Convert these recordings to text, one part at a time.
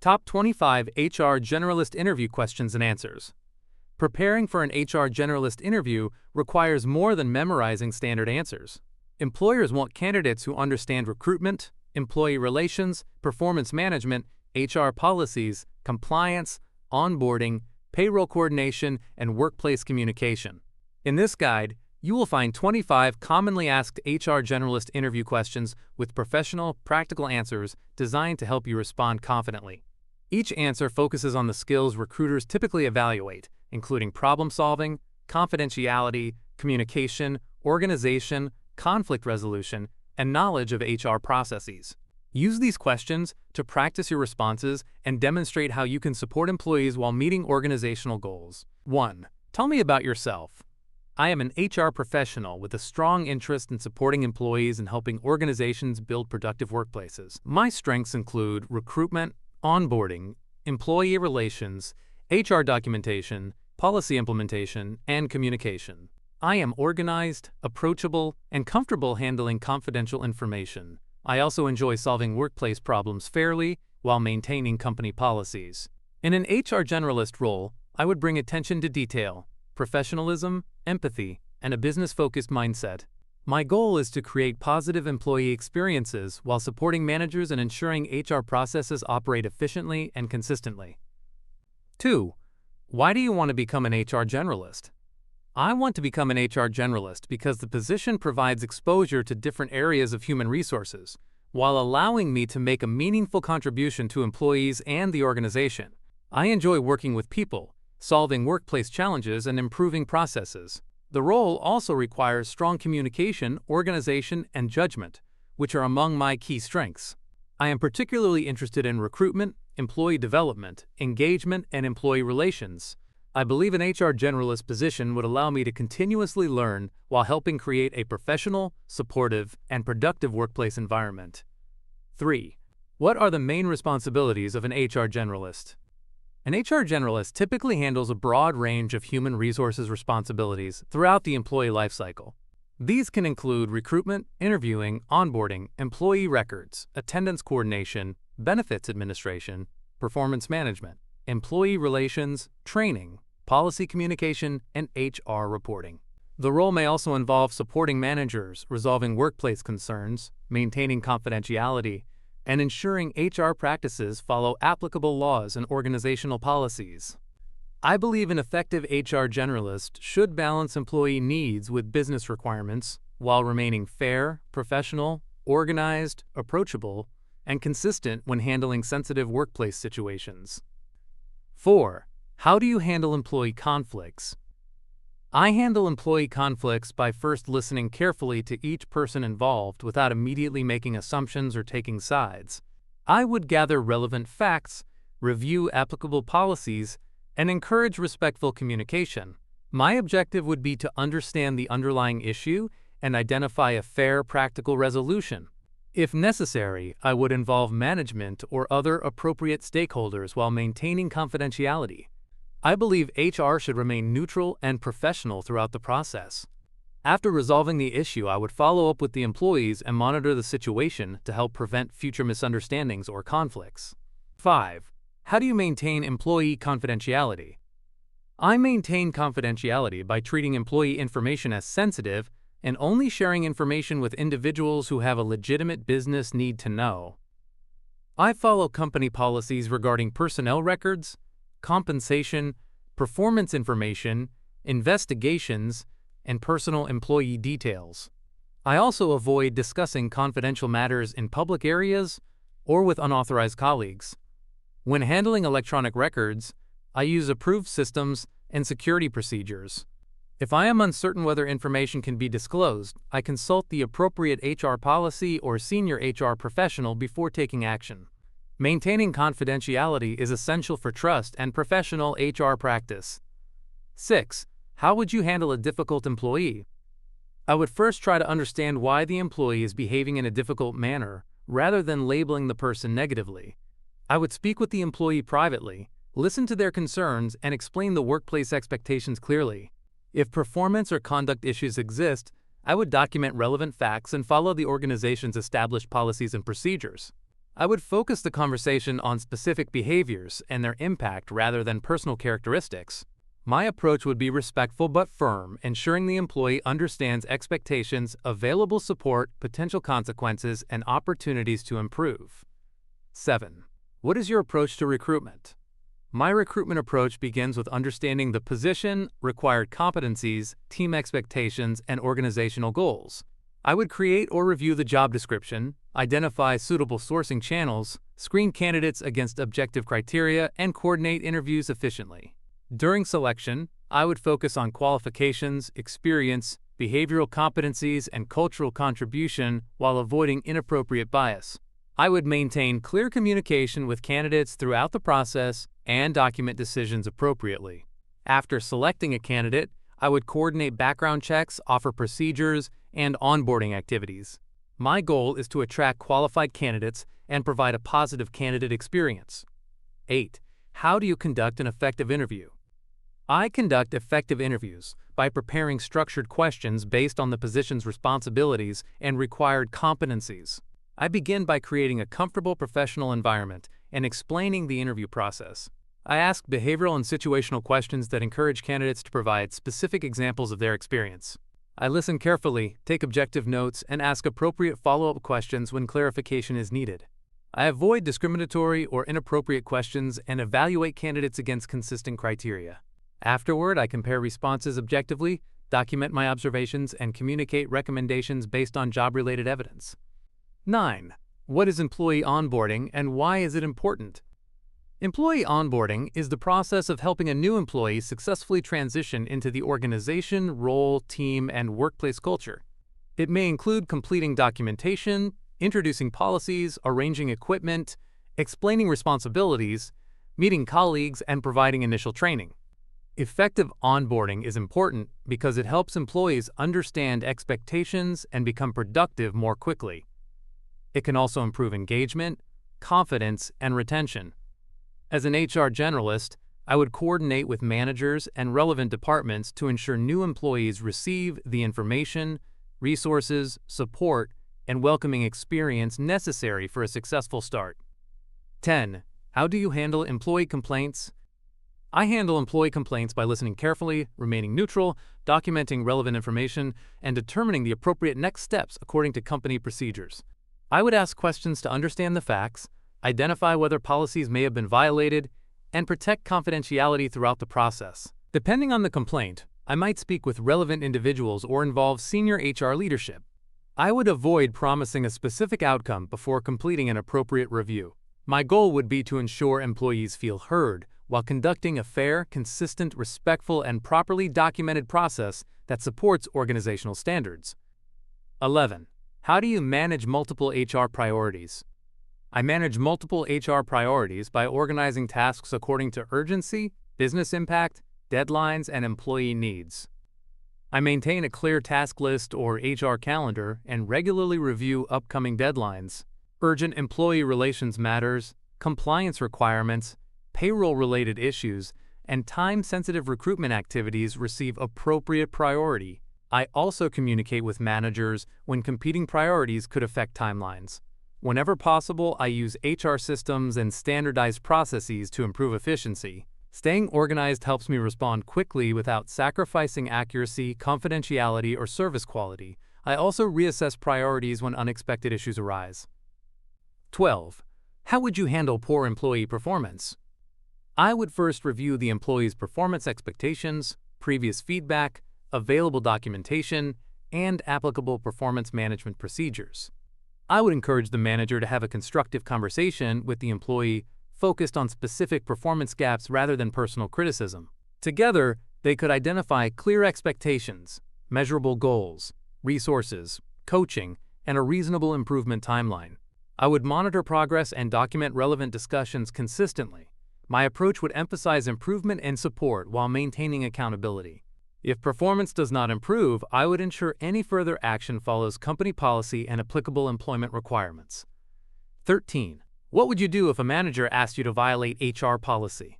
Top 25 HR Generalist Interview Questions and Answers. Preparing for an HR Generalist interview requires more than memorizing standard answers. Employers want candidates who understand recruitment, employee relations, performance management, HR policies, compliance, onboarding, payroll coordination, and workplace communication. In this guide, you will find 25 commonly asked HR Generalist interview questions with professional, practical answers designed to help you respond confidently. Each answer focuses on the skills recruiters typically evaluate, including problem-solving, confidentiality, communication, organization, conflict resolution, and knowledge of HR processes. Use these questions to practice your responses and demonstrate how you can support employees while meeting organizational goals. 1. Tell me about yourself. I am an HR professional with a strong interest in supporting employees and helping organizations build productive workplaces. My strengths include recruitment, onboarding, employee relations, HR documentation, policy implementation, and communication. I am organized, approachable, and comfortable handling confidential information. I also enjoy solving workplace problems fairly while maintaining company policies. In an HR generalist role, I would bring attention to detail, professionalism, empathy, and a business-focused mindset. My goal is to create positive employee experiences while supporting managers and ensuring HR processes operate efficiently and consistently. 2. Why do you want to become an HR generalist? I want to become an HR generalist because the position provides exposure to different areas of human resources, while allowing me to make a meaningful contribution to employees and the organization. I enjoy working with people, solving workplace challenges, and improving processes. The role also requires strong communication, organization, and judgment, which are among my key strengths. I am particularly interested in recruitment, employee development, engagement, and employee relations. I believe an HR generalist position would allow me to continuously learn while helping create a professional, supportive, and productive workplace environment. 3. What are the main responsibilities of an HR generalist? An HR generalist typically handles a broad range of human resources responsibilities throughout the employee lifecycle. These can include recruitment, interviewing, onboarding, employee records, attendance coordination, benefits administration, performance management, employee relations, training, policy communication, and HR reporting. The role may also involve supporting managers, resolving workplace concerns, maintaining confidentiality, and ensuring HR practices follow applicable laws and organizational policies. I believe an effective HR generalist should balance employee needs with business requirements while remaining fair, professional, organized, approachable, and consistent when handling sensitive workplace situations. 4. How do you handle employee conflicts? I handle employee conflicts by first listening carefully to each person involved without immediately making assumptions or taking sides. I would gather relevant facts, review applicable policies, and encourage respectful communication. My objective would be to understand the underlying issue and identify a fair, practical resolution. If necessary, I would involve management or other appropriate stakeholders while maintaining confidentiality. I believe HR should remain neutral and professional throughout the process. After resolving the issue, I would follow up with the employees and monitor the situation to help prevent future misunderstandings or conflicts. 5. How do you maintain employee confidentiality? I maintain confidentiality by treating employee information as sensitive and only sharing information with individuals who have a legitimate business need to know. I follow company policies regarding personnel records, compensation, performance information, investigations, and personal employee details. I also avoid discussing confidential matters in public areas or with unauthorized colleagues. When handling electronic records, I use approved systems and security procedures. If I am uncertain whether information can be disclosed, I consult the appropriate HR policy or senior HR professional before taking action. Maintaining confidentiality is essential for trust and professional HR practice. 6. How would you handle a difficult employee? I would first try to understand why the employee is behaving in a difficult manner, rather than labeling the person negatively. I would speak with the employee privately, listen to their concerns, and explain the workplace expectations clearly. If performance or conduct issues exist, I would document relevant facts and follow the organization's established policies and procedures. I would focus the conversation on specific behaviors and their impact rather than personal characteristics. My approach would be respectful but firm, ensuring the employee understands expectations, available support, potential consequences, and opportunities to improve. 7. What is your approach to recruitment? My recruitment approach begins with understanding the position, required competencies, team expectations, and organizational goals. I would create or review the job description, identify suitable sourcing channels, screen candidates against objective criteria, and coordinate interviews efficiently. During selection, I would focus on qualifications, experience, behavioral competencies, and cultural contribution while avoiding inappropriate bias. I would maintain clear communication with candidates throughout the process and document decisions appropriately. After selecting a candidate, I would coordinate background checks, offer procedures, and onboarding activities. My goal is to attract qualified candidates and provide a positive candidate experience. 8. How do you conduct an effective interview? I conduct effective interviews by preparing structured questions based on the position's responsibilities and required competencies. I begin by creating a comfortable professional environment and explaining the interview process. I ask behavioral and situational questions that encourage candidates to provide specific examples of their experience. I listen carefully, take objective notes, and ask appropriate follow-up questions when clarification is needed. I avoid discriminatory or inappropriate questions and evaluate candidates against consistent criteria. Afterward, I compare responses objectively, document my observations, and communicate recommendations based on job-related evidence. 9. What is employee onboarding and why is it important? Employee onboarding is the process of helping a new employee successfully transition into the organization, role, team, and workplace culture. It may include completing documentation, introducing policies, arranging equipment, explaining responsibilities, meeting colleagues, and providing initial training. Effective onboarding is important because it helps employees understand expectations and become productive more quickly. It can also improve engagement, confidence, and retention. As an HR generalist, I would coordinate with managers and relevant departments to ensure new employees receive the information, resources, support, and welcoming experience necessary for a successful start. 10. How do you handle employee complaints? I handle employee complaints by listening carefully, remaining neutral, documenting relevant information, and determining the appropriate next steps according to company procedures. I would ask questions to understand the facts, identify whether policies may have been violated, and protect confidentiality throughout the process. Depending on the complaint, I might speak with relevant individuals or involve senior HR leadership. I would avoid promising a specific outcome before completing an appropriate review. My goal would be to ensure employees feel heard while conducting a fair, consistent, respectful, and properly documented process that supports organizational standards. 11. How do you manage multiple HR priorities? I manage multiple HR priorities by organizing tasks according to urgency, business impact, deadlines, and employee needs. I maintain a clear task list or HR calendar and regularly review upcoming deadlines. Urgent employee relations matters, compliance requirements, payroll-related issues, and time-sensitive recruitment activities receive appropriate priority. I also communicate with managers when competing priorities could affect timelines. Whenever possible, I use HR systems and standardized processes to improve efficiency. Staying organized helps me respond quickly without sacrificing accuracy, confidentiality, or service quality. I also reassess priorities when unexpected issues arise. 12. How would you handle poor employee performance? I would first review the employee's performance expectations, previous feedback, available documentation, and applicable performance management procedures. I would encourage the manager to have a constructive conversation with the employee focused on specific performance gaps rather than personal criticism. Together, they could identify clear expectations, measurable goals, resources, coaching, and a reasonable improvement timeline. I would monitor progress and document relevant discussions consistently. My approach would emphasize improvement and support while maintaining accountability. If performance does not improve, I would ensure any further action follows company policy and applicable employment requirements. 13. What would you do if a manager asked you to violate HR policy?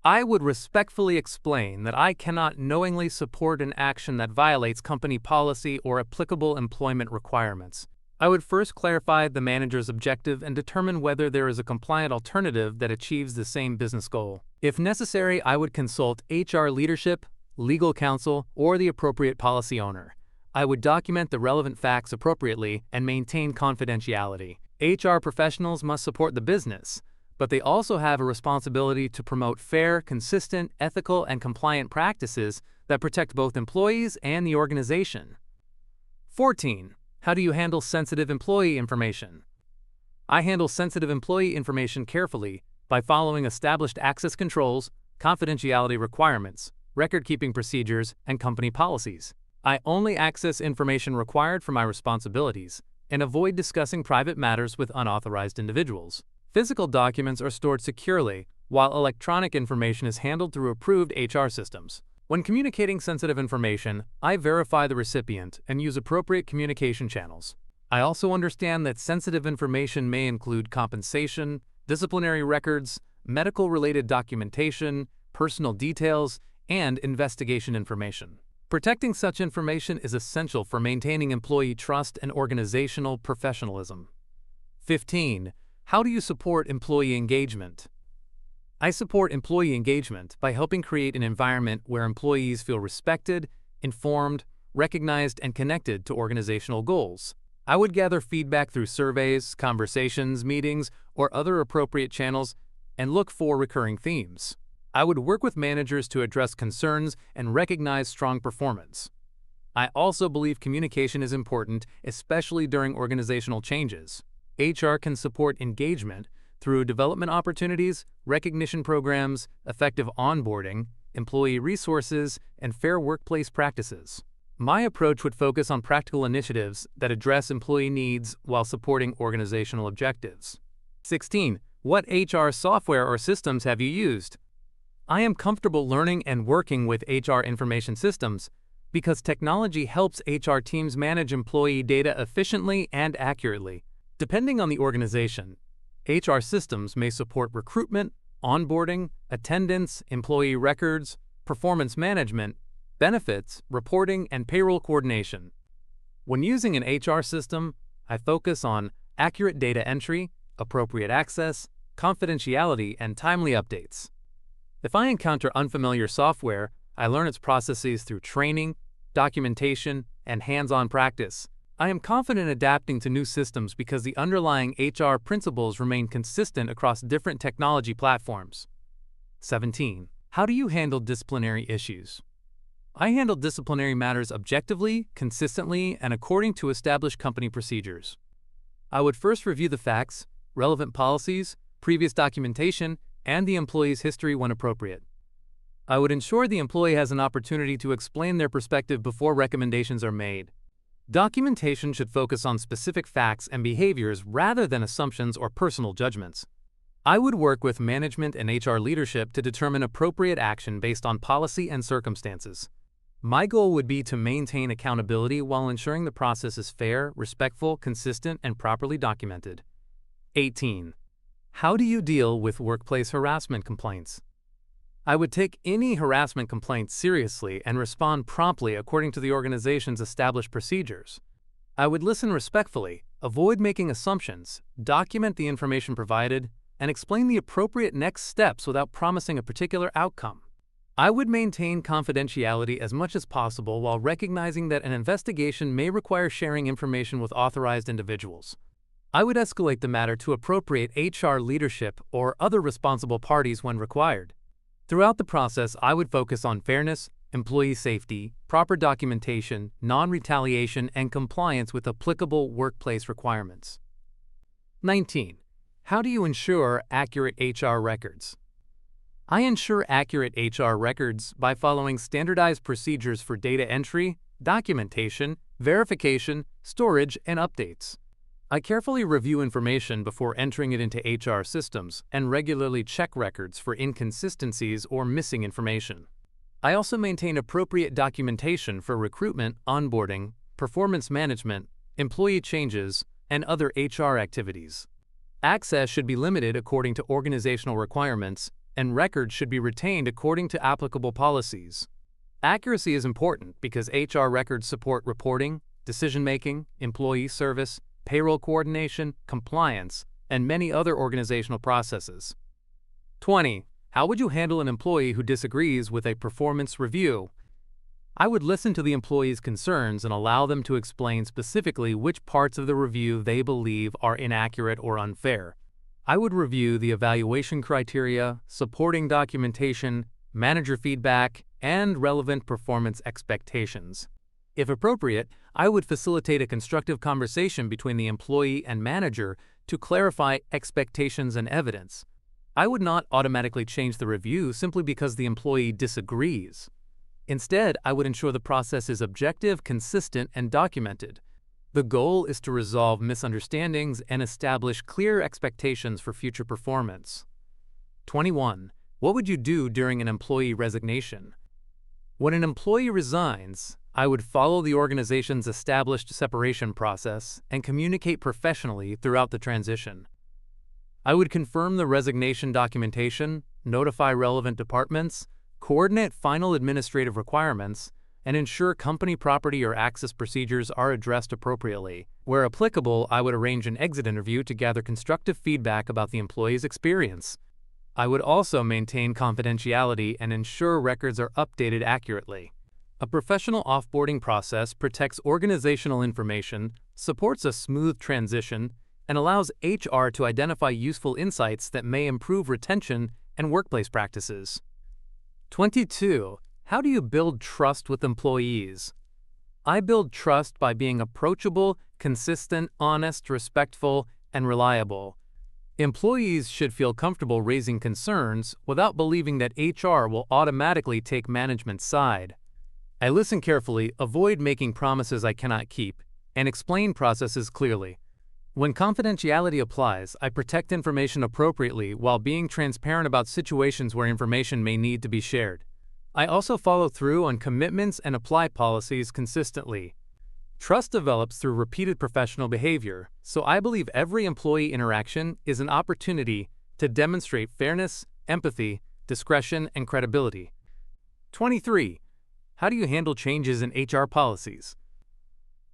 I would respectfully explain that I cannot knowingly support an action that violates company policy or applicable employment requirements. I would first clarify the manager's objective and determine whether there is a compliant alternative that achieves the same business goal. If necessary, I would consult HR leadership, legal counsel, or the appropriate policy owner. I would document the relevant facts appropriately and maintain confidentiality. HR professionals must support the business, but they also have a responsibility to promote fair, consistent, ethical, and compliant practices that protect both employees and the organization. 14. How do you handle sensitive employee information? I handle sensitive employee information carefully by following established access controls, confidentiality requirements, record-keeping procedures, and company policies. I only access information required for my responsibilities and avoid discussing private matters with unauthorized individuals. Physical documents are stored securely, while electronic information is handled through approved HR systems. When communicating sensitive information, I verify the recipient and use appropriate communication channels. I also understand that sensitive information may include compensation, disciplinary records, medical-related documentation, personal details, and investigation information. Protecting such information is essential for maintaining employee trust and organizational professionalism. 15. How do you support employee engagement? I support employee engagement by helping create an environment where employees feel respected, informed, recognized, and connected to organizational goals. I would gather feedback through surveys, conversations, meetings, or other appropriate channels and look for recurring themes. I would work with managers to address concerns and recognize strong performance. I also believe communication is important, especially during organizational changes. HR can support engagement through development opportunities, recognition programs, effective onboarding, employee resources, and fair workplace practices. My approach would focus on practical initiatives that address employee needs while supporting organizational objectives. 16. What HR software or systems have you used? I am comfortable learning and working with HR information systems because technology helps HR teams manage employee data efficiently and accurately. Depending on the organization, HR systems may support recruitment, onboarding, attendance, employee records, performance management, benefits, reporting, and payroll coordination. When using an HR system, I focus on accurate data entry, appropriate access, confidentiality, and timely updates. If I encounter unfamiliar software, I learn its processes through training, documentation, and hands-on practice. I am confident adapting to new systems because the underlying HR principles remain consistent across different technology platforms. 17. How do you handle disciplinary issues? I handle disciplinary matters objectively, consistently, and according to established company procedures. I would first review the facts, relevant policies, previous documentation, and the employee's history when appropriate. I would ensure the employee has an opportunity to explain their perspective before recommendations are made. Documentation should focus on specific facts and behaviors rather than assumptions or personal judgments. I would work with management and HR leadership to determine appropriate action based on policy and circumstances. My goal would be to maintain accountability while ensuring the process is fair, respectful, consistent, and properly documented. 18. How do you deal with workplace harassment complaints? I would take any harassment complaints seriously and respond promptly according to the organization's established procedures. I would listen respectfully, avoid making assumptions, document the information provided, and explain the appropriate next steps without promising a particular outcome. I would maintain confidentiality as much as possible while recognizing that an investigation may require sharing information with authorized individuals. I would escalate the matter to appropriate HR leadership or other responsible parties when required. Throughout the process, I would focus on fairness, employee safety, proper documentation, non-retaliation, and compliance with applicable workplace requirements. 19. How do you ensure accurate HR records? I ensure accurate HR records by following standardized procedures for data entry, documentation, verification, storage, and updates. I carefully review information before entering it into HR systems and regularly check records for inconsistencies or missing information. I also maintain appropriate documentation for recruitment, onboarding, performance management, employee changes, and other HR activities. Access should be limited according to organizational requirements, and records should be retained according to applicable policies. Accuracy is important because HR records support reporting, decision-making, employee service, payroll coordination, compliance, and many other organizational processes. 20. How would you handle an employee who disagrees with a performance review? I would listen to the employee's concerns and allow them to explain specifically which parts of the review they believe are inaccurate or unfair. I would review the evaluation criteria, supporting documentation, manager feedback, and relevant performance expectations. If appropriate, I would facilitate a constructive conversation between the employee and manager to clarify expectations and evidence. I would not automatically change the review simply because the employee disagrees. Instead, I would ensure the process is objective, consistent, and documented. The goal is to resolve misunderstandings and establish clear expectations for future performance. 21. What would you do during an employee resignation? When an employee resigns, I would follow the organization's established separation process and communicate professionally throughout the transition. I would confirm the resignation documentation, notify relevant departments, coordinate final administrative requirements, and ensure company property or access procedures are addressed appropriately. Where applicable, I would arrange an exit interview to gather constructive feedback about the employee's experience. I would also maintain confidentiality and ensure records are updated accurately. A professional offboarding process protects organizational information, supports a smooth transition, and allows HR to identify useful insights that may improve retention and workplace practices. 22. How do you build trust with employees? I build trust by being approachable, consistent, honest, respectful, and reliable. Employees should feel comfortable raising concerns without believing that HR will automatically take management's side. I listen carefully, avoid making promises I cannot keep, and explain processes clearly. When confidentiality applies, I protect information appropriately while being transparent about situations where information may need to be shared. I also follow through on commitments and apply policies consistently. Trust develops through repeated professional behavior, so I believe every employee interaction is an opportunity to demonstrate fairness, empathy, discretion, and credibility. 23. How do you handle changes in HR policies?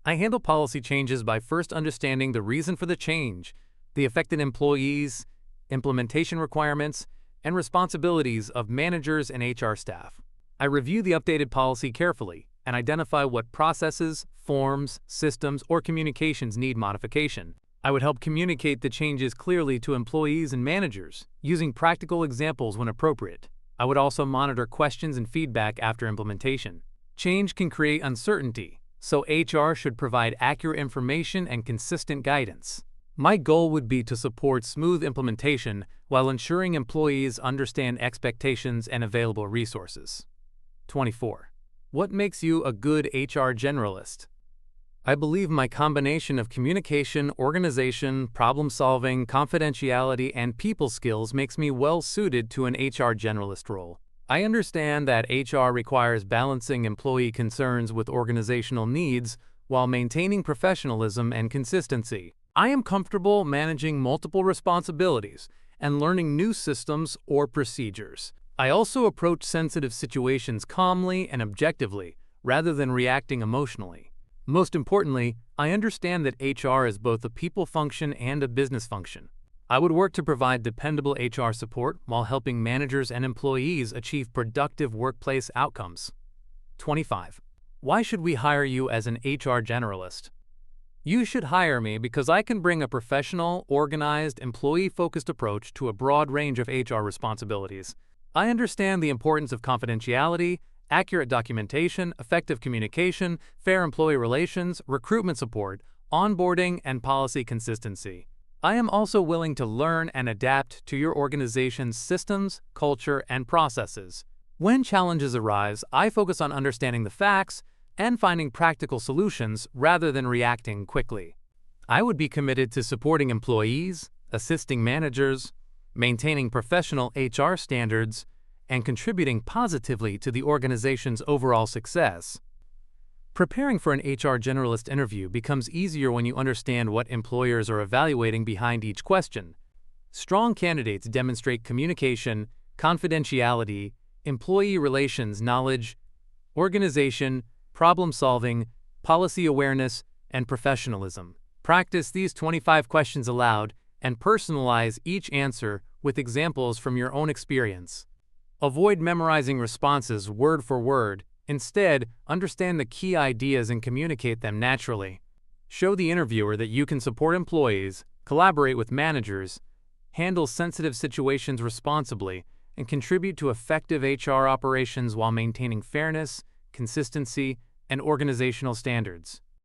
I handle policy changes by first understanding the reason for the change, the affected employees, implementation requirements, and responsibilities of managers and HR staff. I review the updated policy carefully and identify what processes, forms, systems, or communications need modification. I would help communicate the changes clearly to employees and managers, using practical examples when appropriate. I would also monitor questions and feedback after implementation. Change can create uncertainty, so HR should provide accurate information and consistent guidance. My goal would be to support smooth implementation while ensuring employees understand expectations and available resources. 24. What makes you a good HR generalist? I believe my combination of communication, organization, problem-solving, confidentiality, and people skills makes me well-suited to an HR generalist role. I understand that HR requires balancing employee concerns with organizational needs while maintaining professionalism and consistency. I am comfortable managing multiple responsibilities and learning new systems or procedures. I also approach sensitive situations calmly and objectively, rather than reacting emotionally. Most importantly, I understand that HR is both a people function and a business function. I would work to provide dependable HR support while helping managers and employees achieve productive workplace outcomes. 25. Why should we hire you as an HR generalist? You should hire me because I can bring a professional, organized, employee-focused approach to a broad range of HR responsibilities. I understand the importance of confidentiality, accurate documentation, effective communication, fair employee relations, recruitment support, onboarding, and policy consistency. I am also willing to learn and adapt to your organization's systems, culture, and processes. When challenges arise, I focus on understanding the facts and finding practical solutions rather than reacting quickly. I would be committed to supporting employees, assisting managers, maintaining professional HR standards, and contributing positively to the organization's overall success. Preparing for an HR generalist interview becomes easier when you understand what employers are evaluating behind each question. Strong candidates demonstrate communication, confidentiality, employee relations knowledge, organization, problem-solving, policy awareness, and professionalism. Practice these 25 questions aloud and personalize each answer with examples from your own experience. Avoid memorizing responses word for word. Instead, understand the key ideas and communicate them naturally. Show the interviewer that you can support employees, collaborate with managers, handle sensitive situations responsibly, and contribute to effective HR operations while maintaining fairness, consistency, and organizational standards.